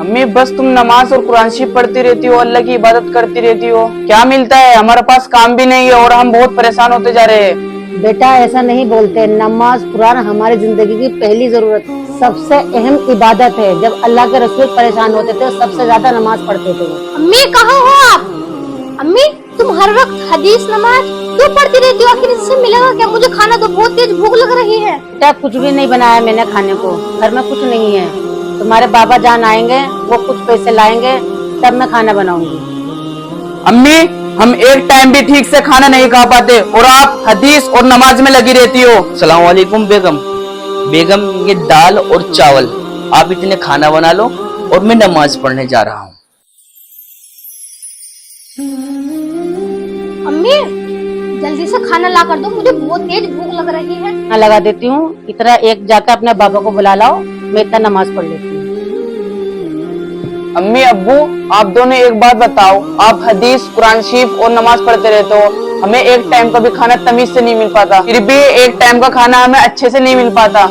अम्मी बस तुम नमाज और कुरान शरीफ पढ़ती रहती हो, अल्लाह की इबादत करती रहती हो, क्या मिलता है? हमारे पास काम भी नहीं है और हम बहुत परेशान होते जा रहे हैं। बेटा ऐसा नहीं बोलते, नमाज कुरान हमारी जिंदगी की पहली जरूरत, सबसे अहम इबादत है। जब अल्लाह के रसूल परेशान होते थे सबसे ज्यादा नमाज पढ़ते थे। अम्मी कहाँ हो आप? अम्मी तुम हर वक्त हदीस नमाज क्यों पढ़ती रहती हो? आखिर इससे मिलेगा क्या? मुझे खाना तो बहुत तेज भूख लग रही है। बेटा कुछ भी नहीं बनाया मैंने खाने को, घर में कुछ नहीं है। तुम्हारे बाबा जान आएंगे, वो कुछ पैसे लाएंगे तब मैं खाना बनाऊंगी। अम्मी हम एक टाइम भी ठीक से खाना नहीं खा पाते और आप हदीस और नमाज में लगी रहती हो। सलाम वालेकुम बेगम। बेगम ये दाल और चावल आप इतने खाना बना लो और मैं नमाज पढ़ने जा रहा हूँ। अम्मी जल्दी से खाना ला कर दो, मुझे बहुत तेज भूख लग रही है। मैं लगा देती हूँ, इतना एक जाकर अपने बाबा को बुला लाओ, मैं इतना नमाज पढ़ लेती हूँ। अम्मी अब्बू आप दोनों एक बात बताओ, आप हदीस कुरान शरीफ और नमाज पढ़ते रहते हो, हमें एक टाइम का भी खाना तमीज से नहीं मिल पाता, फिर भी एक टाइम का खाना हमें अच्छे से नहीं मिल पाता।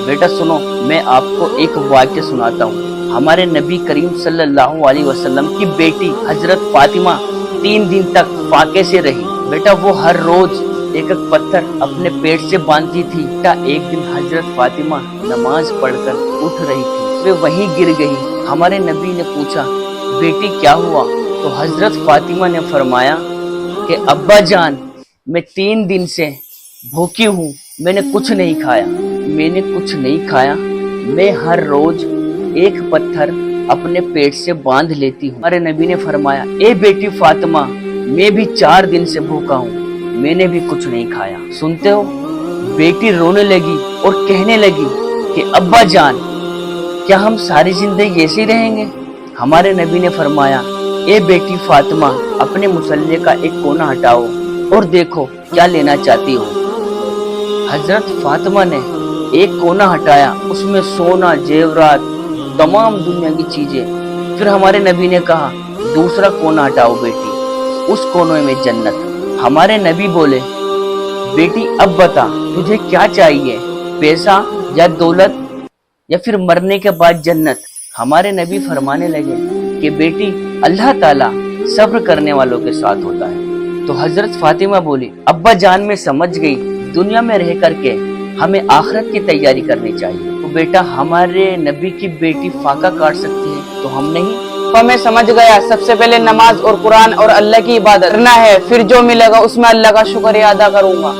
बेटा सुनो, मैं आपको एक वाक्य सुनाता हूँ। हमारे नबी करीम सल्लल्लाहु अलैहि वसल्लम की बेटी हजरत फातिमा 3 दिन तक फाके से रही। बेटा वो हर रोज एक एक पत्थर अपने पेट से बांधती थी। बेटा एक दिन हजरत फातिमा नमाज पढ़कर उठ रही थी, वे वहीं गिर गई। हमारे नबी ने पूछा, बेटी क्या हुआ? तो हजरत फातिमा ने फरमाया कि अब्बा जान मैं 3 दिन से भूखी हूँ, मैंने कुछ नहीं खाया। मैंने कुछ नहीं खाया, मैं हर रोज एक पत्थर अपने पेट से बांध लेती हूँ। हमारे नबी ने फरमाया, ए बेटी फातिमा मैं भी 4 दिन से भूखा हूँ, मैंने भी कुछ नहीं खाया। सुनते हो? बेटी रोने लगी और कहने लगी कि अब्बा जान क्या हम सारी जिंदगी ऐसे ही रहेंगे? हमारे नबी ने फरमाया, ए बेटी फातिमा अपने मुसल्ले का एक कोना हटाओ और देखो क्या लेना चाहती हो। हजरत फातिमा ने एक कोना हटाया, उसमें सोना जेवरात तमाम दुनिया की चीजें। फिर हमारे नबी ने कहा, दूसरा कोना हटाओ बेटी, उस कोने में जन्नत। हमारे नबी बोले, बेटी अब बता तुझे क्या चाहिए, पैसा या दौलत या फिर मरने के बाद जन्नत? हमारे नबी फरमाने लगे कि बेटी अल्लाह ताला सब्र करने वालों के साथ होता है। तो हजरत फातिमा बोली, अब्बा जान में समझ गई, दुनिया में रह करके हमें आखिरत की तैयारी करनी चाहिए। तो बेटा हमारे नबी की बेटी फाका काट सकती है तो हम नहीं? तो मैं समझ गया, सबसे पहले नमाज और कुरान और अल्लाह की इबादत करना है, फिर जो मिलेगा उसमें अल्लाह का शुक्रिया अदा करूंगा।